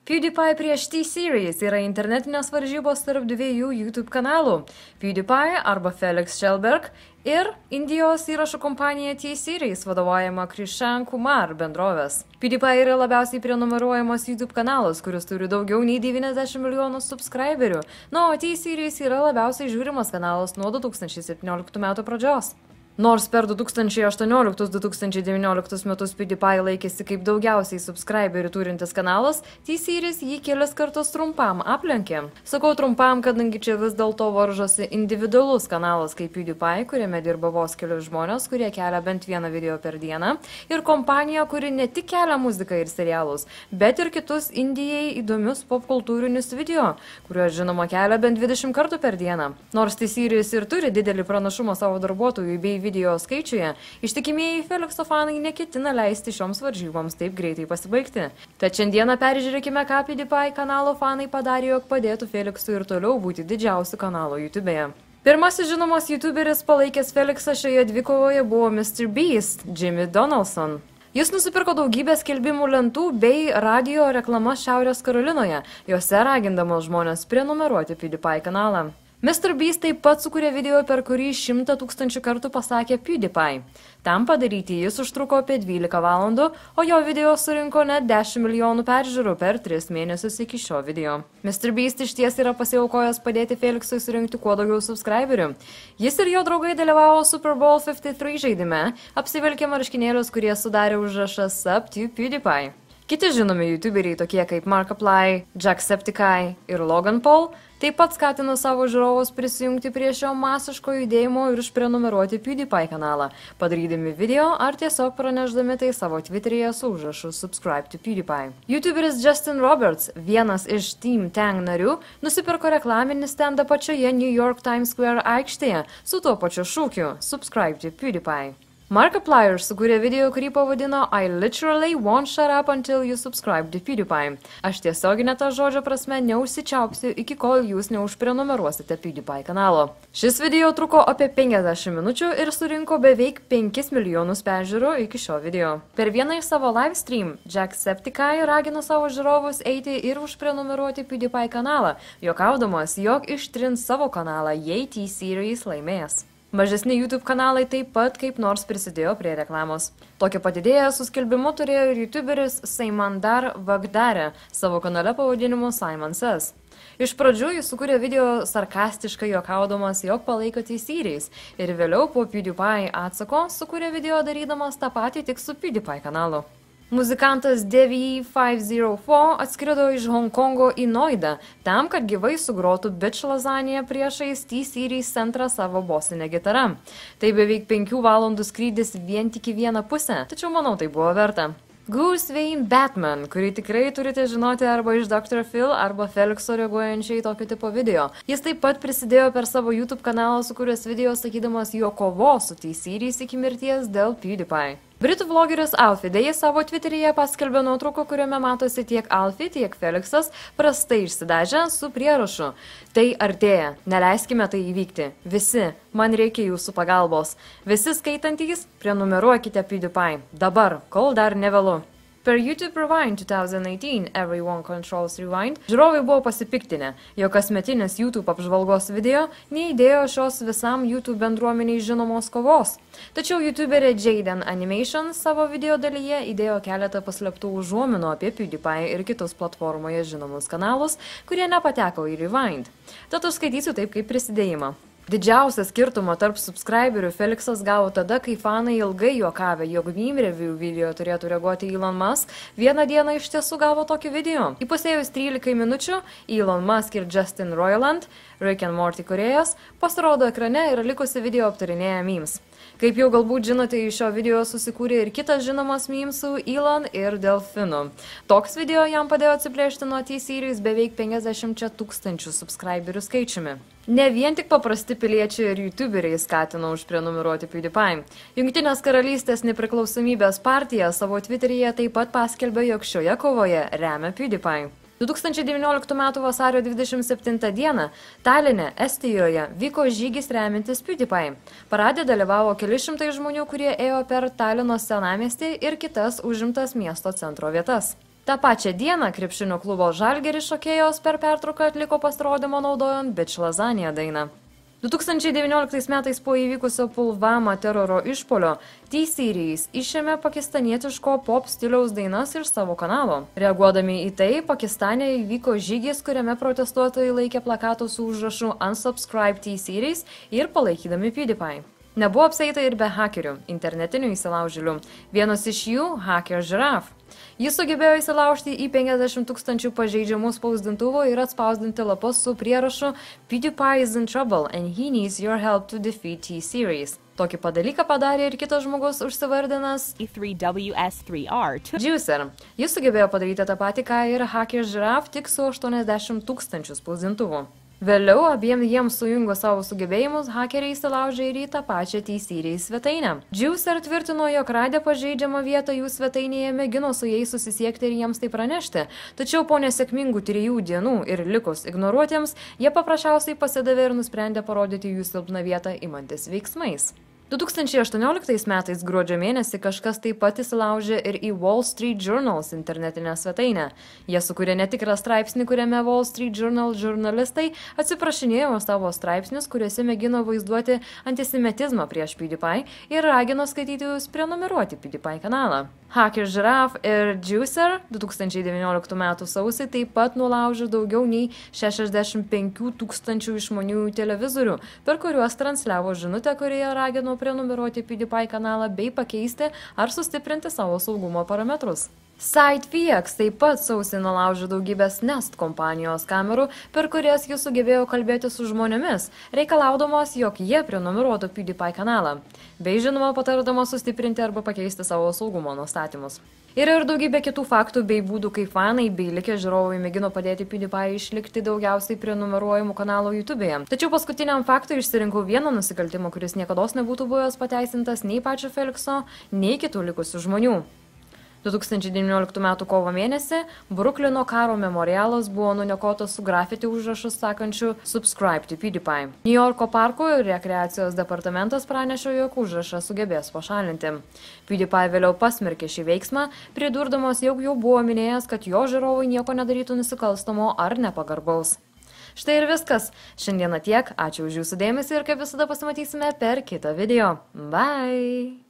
PewDiePie prieš T-Series yra internetinės varžybos tarp dviejų YouTube kanalų – PewDiePie arba Felix Schellberg ir Indijos įrašų kompanija T-Series vadovaujama Krishan Kumar bendrovės. PewDiePie yra labiausiai prenumeruojamas YouTube kanalas, kuris turi daugiau nei 90 milijonų subscriberių, o T-Series yra labiausiai žiūrimas kanalas nuo 2017 metų pradžios. Nors per 2018-2019 metus PewDiePie laikėsi kaip daugiausiai subscriberių turintis kanalas, T-Series jį kelis kartus trumpam aplenkė. Sakau trumpam, kadangi čia vis dėlto varžosi individualus kanalas kaip PewDiePie, kuriame dirba vos keli žmonės, kurie kelia bent vieną video per dieną, ir kompanija, kuri ne tik kelia muziką ir serialus, bet ir kitus Indijai įdomius popkultūrinius video, kuriuos žinoma kelia bent 20 kartų per dieną. Nors T-Series ir turi didelį pranašumą savo darbuotojų bei video skaičiuje, ištikimieji Felixo fanai neketina leisti šioms varžyboms taip greitai pasibaigti. Tad šiandieną peržiūrėkime, ką PewDiePie kanalo fanai padarė, jog padėtų Felixui ir toliau būti didžiausiu kanalo YouTube'e. Pirmasis žinomas YouTuberis palaikęs Felixą šioje dvikovoje buvo Mr. Beast, Jimmy Donaldson. Jis nusipirko daugybę skelbimų lentų bei radio reklamas Šiaurės Karolinoje, jose ragindamas žmonės prenumeruoti PewDiePie kanalą. Mr. Beast taip pat sukūrė video, per kurį 100 000 kartų pasakė PewDiePie. Tam padaryti jis užtruko apie 12 valandų, o jo video surinko net 10 milijonų peržiūrų per 3 mėnesius iki šio video. Mr. Beast išties yra pasiaukojęs padėti Felixui surinkti kuo daugiau subscriberių. Jis ir jo draugai dalyvavo Super Bowl 53 žaidime, apsivilkė marškinėlius, kurie sudarė užrašą Sub to PewDiePie. Kiti žinomi YouTuberiai tokie kaip Markiplier, Jacksepticeye ir Logan Paul taip pat skatino savo žiūrovus prisijungti prie šio masiško judėjimo ir užprenumeruoti PewDiePie kanalą, padarydami video ar tiesiog praneždami tai savo Twitteryje su užrašu Subscribe to PewDiePie. YouTuberis Justin Roberts, vienas iš Team Tang narių, nusipirko reklaminį stendą pačioje New York Times Square aikštėje su tuo pačiu šūkiu Subscribe to PewDiePie. Markiplier sukūrė video, kurį pavadino I literally won't shut up until you subscribe to PewDiePie. Aš tiesioginė to žodžio prasme neužsičiaupsiu, iki kol jūs neužprenumeruosite PewDiePie kanalo. Šis video truko apie 50 minučių ir surinko beveik 5 milijonus peržiūrų iki šio video. Per vieną iš savo live stream, Jacksepticeye ragino savo žiūrovus eiti ir užprenumeruoti PewDiePie kanalą, juokaudamas, jog ištrins savo kanalą, jei T-Series laimės. Mažesni YouTube kanalai taip pat kaip nors prisidėjo prie reklamos. Tokio padidėję su skelbimu turėjo ir YouTuberis Saimandar Vagdare savo kanale pavadinimu Simon Says. Iš pradžių jis sukūrė video sarkastiškai juokaudamas, jog palaiko T-Series, ir vėliau po PewDiePie atsako sukūrė video darydamas tą patį tik su PewDiePie kanalu. Muzikantas Devi504 atskrido iš Honkongo į Noidą tam, kad gyvai sugrotų Bitch Lasagna priešais T-Series centrą savo bosinę gitarą. Tai beveik 5 valandų skrydis vien tik į vieną pusę, tačiau manau tai buvo verta. Goose Vein Batman, kurį tikrai turite žinoti arba iš Dr. Phil arba Felixo reaguojančiai tokio tipo video. Jis taip pat prisidėjo per savo YouTube kanalą sukūręs video sakydamas jo kovos su T-Series iki mirties dėl PewDiePie. Britų vlogeris Alfie Day savo Twitteryje paskelbė nuotrauką, kuriame matosi tiek Alfie, tiek Felixas prastai išsidažę su prierašu. Tai artėja, neleiskime tai įvykti. Visi, man reikia jūsų pagalbos. Visi skaitantys, prenumeruokite PewDiePie. Dabar, kol dar nevėlu. Per YouTube Rewind 2018 Everyone Controls Rewind žiūrovai buvo pasipiktinę, jog kasmetinis YouTube apžvalgos video neįdėjo šios visam YouTube bendruomeniai žinomos kovos. Tačiau YouTuberė Jaden Animation savo video dalyje įdėjo keletą paslėptų užuominų apie PewDiePie ir kitus platformoje žinomus kanalus, kurie nepateko į Rewind. Tad užskaitysiu taip kaip prisidėjimą. Didžiausią skirtumą tarp subscriberių Felixas gavo tada, kai fanai ilgai juokavę, jog meme review video turėtų reaguoti Elon Musk, vieną dieną iš tiesų gavo tokį video. Įpusėjus 13 minučių, Elon Musk ir Justin Roiland, Rick and Morty kūrėjas, pasirodo ekrane ir likusi video aptarinėja memes. Kaip jau galbūt žinote, iš šio video susikūrė ir kitas žinomas memes su Elon ir Delfinu. Toks video jam padėjo atsiplėšti nuo T-Series beveik 50 000 subscriberių skaičiumi. Ne vien tik paprasti piliečiai ir YouTuberiai skatino užprenumeruoti PewDiePie. Jungtinės karalystės nepriklausomybės partija savo Twitteryje taip pat paskelbė, jog šioje kovoje remia PewDiePie. 2019 m. vasario 27 d. Taline, Estijoje, vyko žygis remintis PewDiePie. Parade dalyvavo keli šimtai žmonių, kurie ėjo per Talino senamiestį ir kitas užimtas miesto centro vietas. Ta pačia diena krepšinio klubo Žalgiris šokėjos per pertrauką atliko pasirodymą naudojant Bitch Lasagna dainą. 2019 metais po įvykusio Pulvama teroro išpolio T-Series išėmė pakistanietiško pop stiliaus dainas iš savo kanalo. Reaguodami į tai, Pakistane įvyko žygis, kuriame protestuotojai laikė plakatus su užrašu Unsubscribe T-Series ir palaikydami PewDiePie. Nebuvo apseita ir be hakerių, internetinių įsilaužėlių. Vienas iš jų – Hacker Giraffe. Jis sugebėjo įsilaužti į 50 000 pažeidžiamų spausdintuvų ir atspausdinti lapus su prierašu PewDiePie is in trouble and he needs your help to defeat T-Series. Tokį dalyką padarė ir kitas žmogus užsivardinas Juicer. Jis sugebėjo padaryti tą patį, ką ir Hacker Giraffe, tik su 80 000 spausdintuvų. Vėliau abiem jiems sujungo savo sugebėjimus, hakeriai įsilaužė ir į tą pačią T-Series svetainę. Juicer tvirtino, jog radė pažeidžiamą vietą jų svetainėje, mėgino su jais susisiekti ir jiems tai pranešti. Tačiau po nesėkmingų 3 dienų ir likus ignoruotiems, jie paprasčiausiai pasidavė ir nusprendė parodyti jų silpną vietą imantis veiksmais. 2018 metais gruodžio mėnesį kažkas taip pat įsilaužė ir į Wall Street Journals internetinę svetainę. Jie sukūrė netikrą straipsnį, kuriame Wall Street Journal žurnalistai atsiprašinėjo savo straipsnius, kuriuose mėgino vaizduoti antisemitizmą prieš PewDiePie ir ragino skaitytojus prenumeruoti PewDiePie kanalą. Hacker Giraffe ir Juicer 2019 m. sausį taip pat nulaužė daugiau nei 65 000 išmaniųjų televizorių, per kuriuos transliavo žinutę, kurioje ragino prenumeruoti PewDiePie kanalą bei pakeisti ar sustiprinti savo saugumo parametrus. SiteVX taip pat sausį nulaužė daugybės Nest kompanijos kamerų, per kurias jis sugebėjo kalbėti su žmonėmis, reikalaudamos, jog jie prenumeruotų PewDiePie kanalą, bei žinoma patardamos sustiprinti arba pakeisti savo saugumo nustatymus. Yra ir daugybė kitų faktų bei būdų, kaip fanai bei likę žiūrovai mėgino padėti PewDiePie išlikti daugiausiai prenumeruojamų kanalų YouTube'e. Tačiau paskutiniam faktui išsirinkau vieną nusikaltimą, kuris niekados nebūtų buvęs pateisintas nei pačio Felixo, nei kitų likusių žmonių. 2019 m. kovo mėnesį Bruklino karo memorialas buvo nuniokotas su grafiti užrašu sakančiu Subscribe to PewDiePie. Niujorko parko ir rekreacijos departamentas pranešė, jog užrašą sugebės pašalinti. PewDiePie vėliau pasmerkė šį veiksmą, pridurdamas, jog jau buvo minėjęs, kad jo žiūrovai nieko nedarytų nusikalstamo ar nepagarbaus. Štai ir viskas. Šiandieną tiek. Ačiū už jūsų dėmesį ir kaip visada pasimatysime per kitą video. Bye!